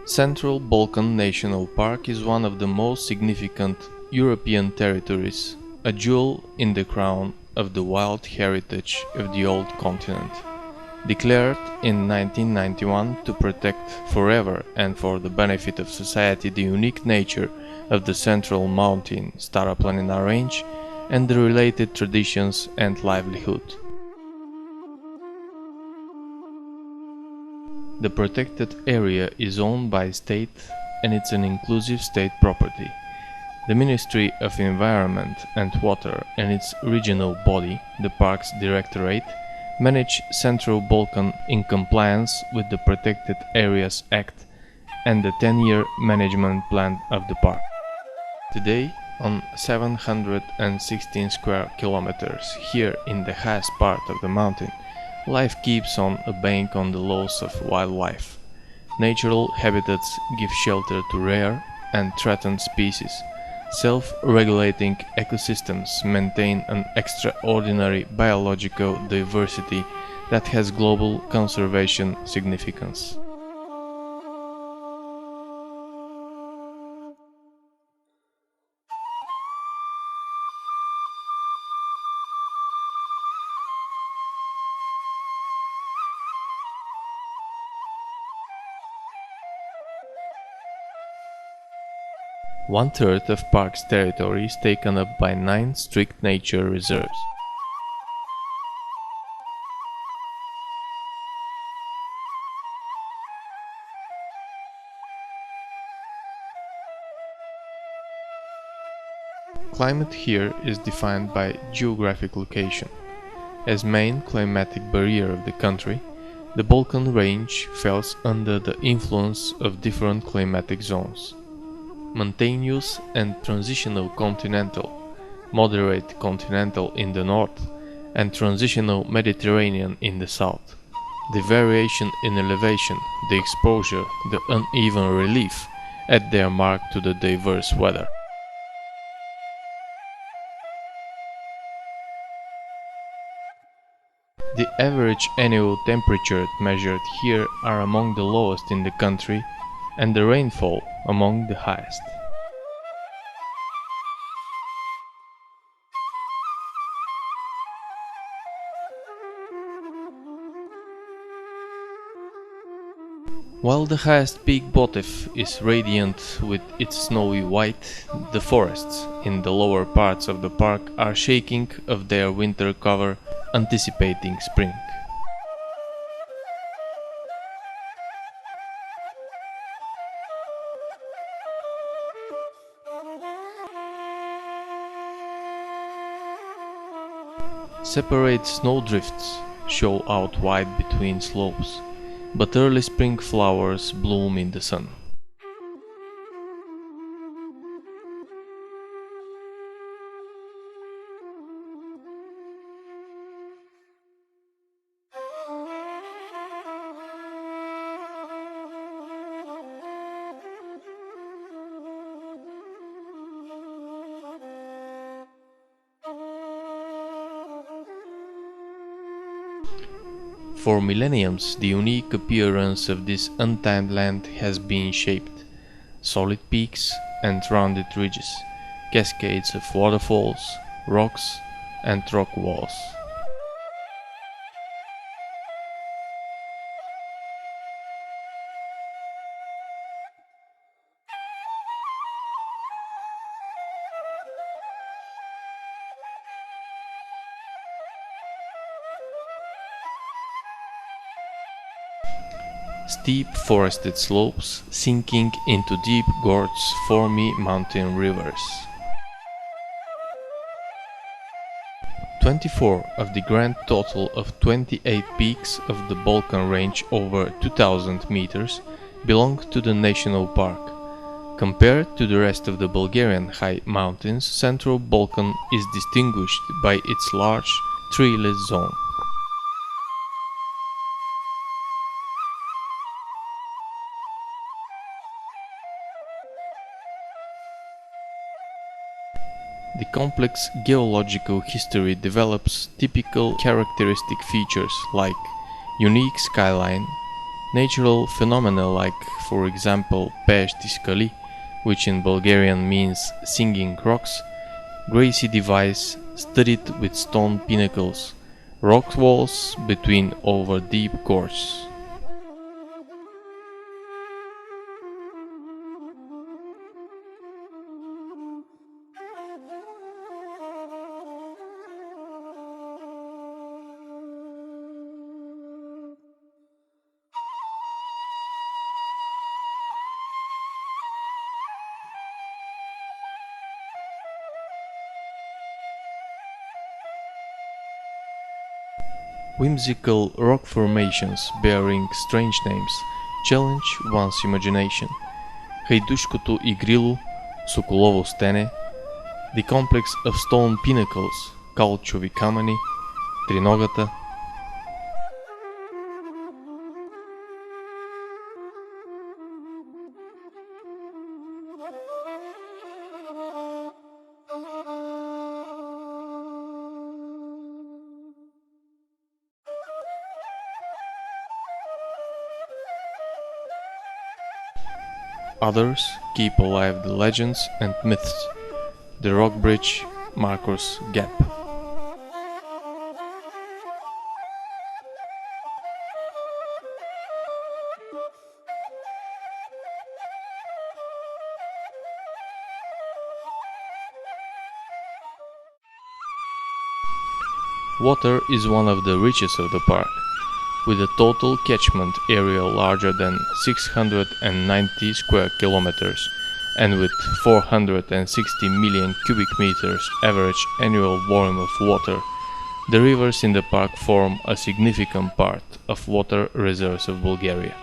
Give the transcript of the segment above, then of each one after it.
Central Balkan National Park is one of the most significant European territories, a jewel in the crown of the wild heritage of the old continent. Declared in 1991 to protect forever and for the benefit of society the unique nature of the Central Mountain Stara Range and the related traditions and livelihood. The protected area is owned by state and it's an inclusive state property. The Ministry of Environment and Water and its regional body, the Parks Directorate, manage Central Balkan in compliance with the Protected Areas Act and the 10-year management plan of the park. Today, on 716 square kilometers here in the highest part of the mountain, life keeps on a bank on the loss of wildlife. Natural habitats give shelter to rare and threatened species. Self-regulating ecosystems maintain an extraordinary biological diversity that has global conservation significance. One-third of park's territory is taken up by 9 strict nature reserves. Climate here is defined by geographic location. As main climatic barrier of the country, the Balkan Range falls under the influence of different climatic zones. Mountainous and transitional continental, moderate continental in the north, and transitional Mediterranean in the south. The variation in elevation, the exposure, the uneven relief add their mark to the diverse weather. The average annual temperature measured here are among the lowest in the country and the rainfall among the highest. While the highest peak Botev is radiant with its snowy white, the forests in the lower parts of the park are shaking of their winter cover, anticipating spring. Separate snowdrifts show out wide between slopes, but early spring flowers bloom in the sun. For millenniums, the unique appearance of this untamed land has been shaped. Solid peaks and rounded ridges, cascades of waterfalls, rocks and rock walls. Steep forested slopes sinking into deep gorges formy mountain rivers. 24 of the grand total of 28 peaks of the Balkan Range over 2000 meters belong to the national park. Compared to the rest of the Bulgarian high mountains, Central Balkan is distinguished by its large treeless zone. The complex geological history develops typical characteristic features like unique skyline, Natural phenomena like, for example, pești skali, which in Bulgarian means singing rocks, grassy device studded with stone pinnacles, rock walls between over deep gorges. Whimsical rock formations bearing strange names challenge one's imagination. Хайдушкото игрило, Соколово стене, the complex of stone pinnacles, Калчови камъни, Триногата. Others keep alive the legends and myths. The rock bridge, Marcos Gap. Water is one of the riches of the park, with a total catchment area larger than 690 square kilometers and with 460 million cubic meters average annual volume of water. The rivers in the park form a significant part of water reserves of Bulgaria.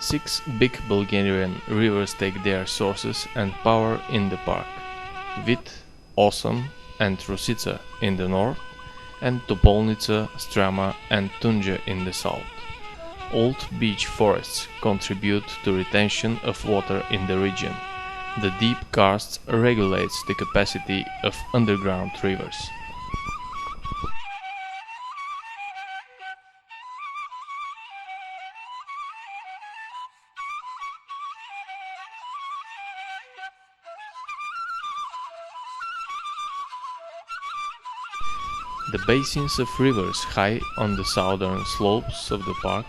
6 big Bulgarian rivers take their sources and power in the park: Vit, Osam, and Rosica in the north, and Topolnica, Strama, and Tunja in the south. Old beech forests contribute to retention of water in the region. The deep karst regulates the capacity of underground rivers. The basins of rivers high on the southern slopes of the park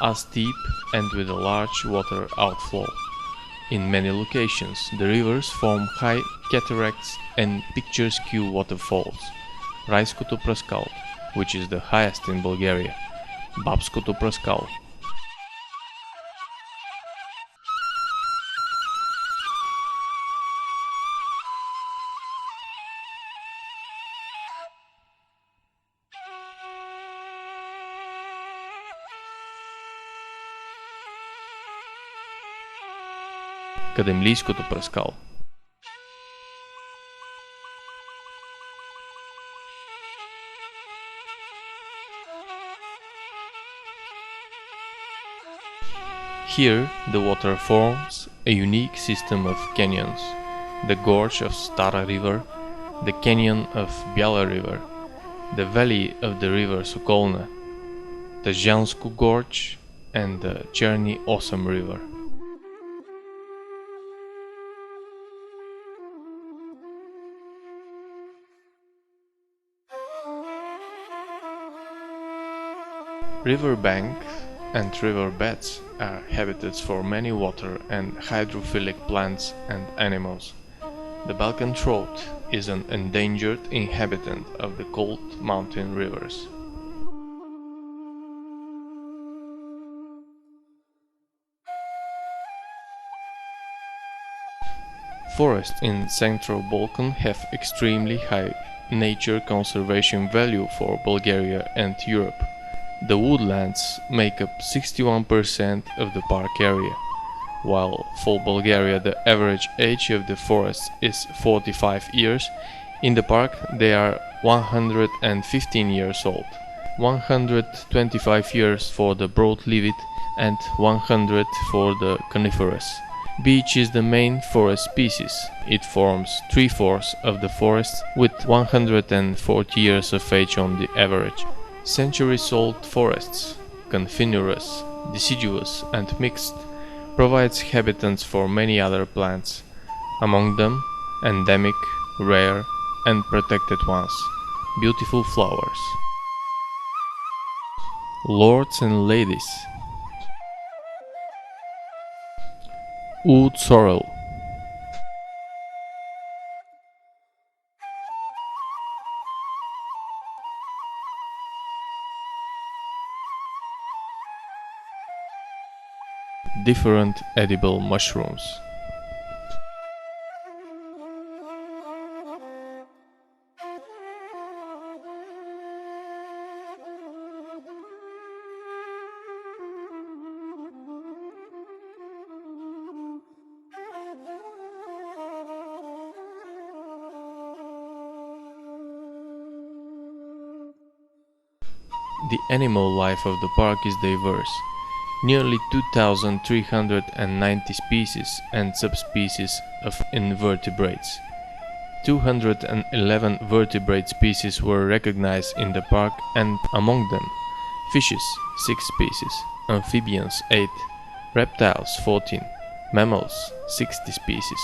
are steep and with a large water outflow. In many locations, the rivers form high cataracts and picturesque waterfalls. Raiskoto Praskal, which is the highest in Bulgaria, Babskoto Praskal, Кадемлийското Праскал. Here the water forms a unique system of canyons: the gorge of Stara River, the canyon of Biala River, the valley of the river Sokolna, the Zhansku Gorge, and the Cherny Osam River. Riverbanks and riverbeds are habitats for many water and hydrophilic plants and animals. The Balkan trout is an endangered inhabitant of the cold mountain rivers. Forests in Central Balkan have extremely high nature conservation value for Bulgaria and Europe. The woodlands make up 61% of the park area, while for Bulgaria the average age of the forests is 45 years. In the park they are 115 years old, 125 years for the broad-leaved and 100 for the coniferous. Beech is the main forest species. It forms 3/4 of the forest with 140 years of age on the average. Centuries-old forests, coniferous, deciduous and mixed, provides habitats for many other plants, among them endemic, rare and protected ones, beautiful flowers. Lords and ladies. Wood sorrel. Different edible mushrooms. The animal life of the park is diverse. Nearly 2,390 species and subspecies of invertebrates. 211 vertebrate species were recognized in the park, and among them fishes 6 species, amphibians 8, reptiles 14, mammals 60 species.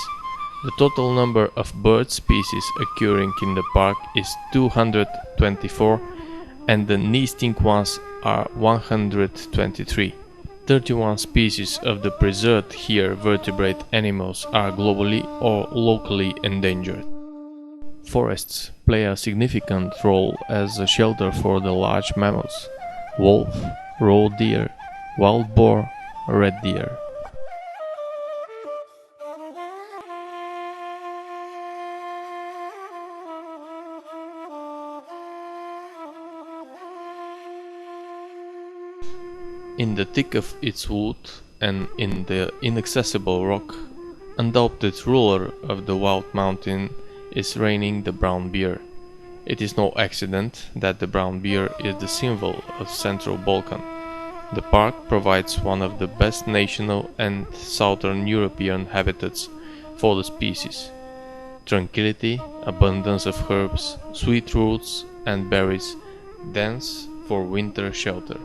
The total number of bird species occurring in the park is 224, and the nesting ones are 123. 31 species of the preserved here vertebrate animals are globally or locally endangered. Forests play a significant role as a shelter for the large mammals: wolf, roe deer, wild boar, red deer. In the thick of its wood and in the inaccessible rock, undoubted ruler of the wild mountain is reigning the brown bear. It is no accident that the brown bear is the symbol of Central Balkan. The park provides one of the best national and southern European habitats for the species. Tranquility, abundance of herbs, sweet roots and berries, dense for winter shelter.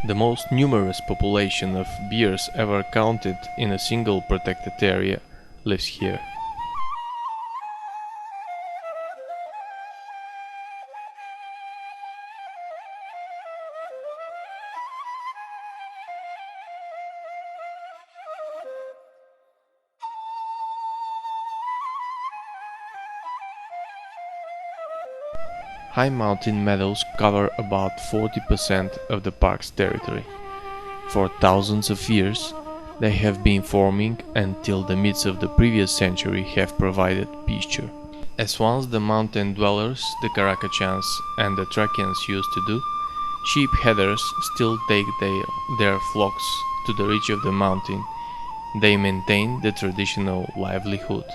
The most numerous population of bears ever counted in a single protected area lives here. High mountain meadows cover about 40% of the park's territory. For thousands of years, they have been forming until the midst of the previous century have provided pasture. As once the mountain dwellers, the Karakachans and the Thracians used to do, sheep headers still take their flocks to the ridge of the mountain. They maintain the traditional livelihood.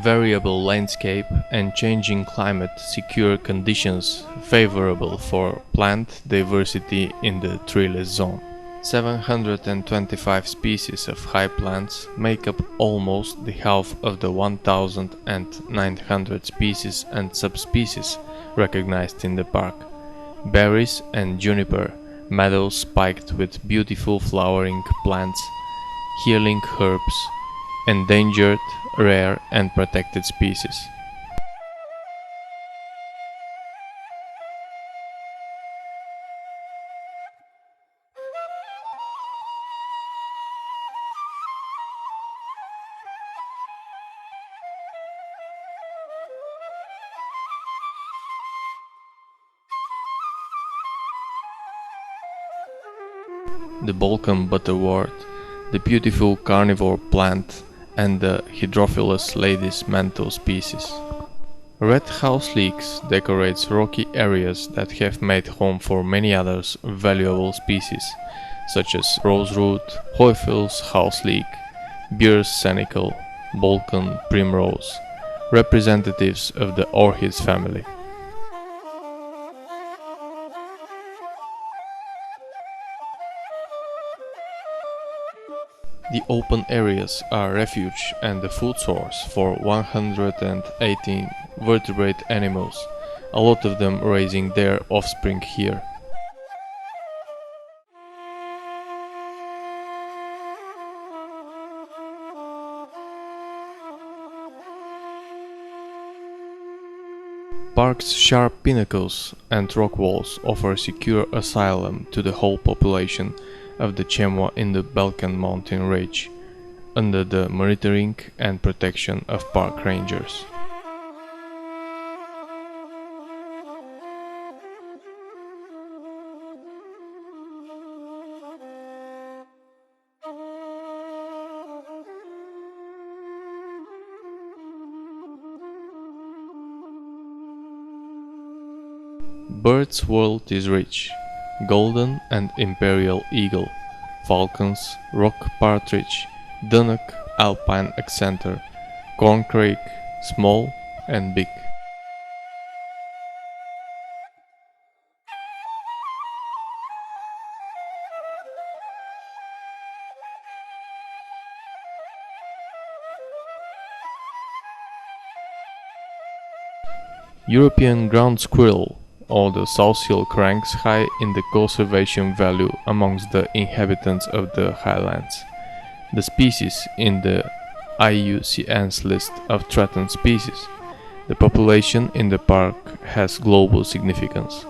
Variable landscape and changing climate secure conditions favorable for plant diversity in the treeless zone. 725 species of high plants make up almost the half of the 1,900 species and subspecies recognized in the park. Berries and juniper, meadows spiked with beautiful flowering plants, healing herbs, endangered, rare and protected species. The Balkan butterwort, the beautiful carnivore plant and the Hydrophilus lady's mantle species. Red house leeks decorates rocky areas that have made home for many others valuable species, such as roseroot, Heufels houseleek, Beer's senicle, Balkan primrose, representatives of the orchids family. The open areas are refuge and the food source for 118 vertebrate animals, a lot of them raising their offspring here. Park's sharp pinnacles and rock walls offer secure asylum to the whole population of the Chemwa in the Balkan mountain range, under the monitoring and protection of park rangers. Birds' world is rich: golden and imperial eagle, falcons, rock partridge, dunnock, alpine accentor, corncrake, small and big. European ground squirrel or the South Hill ranks high in the conservation value amongst the inhabitants of the highlands. The species in the IUCN's list of threatened species. The population in the park has global significance.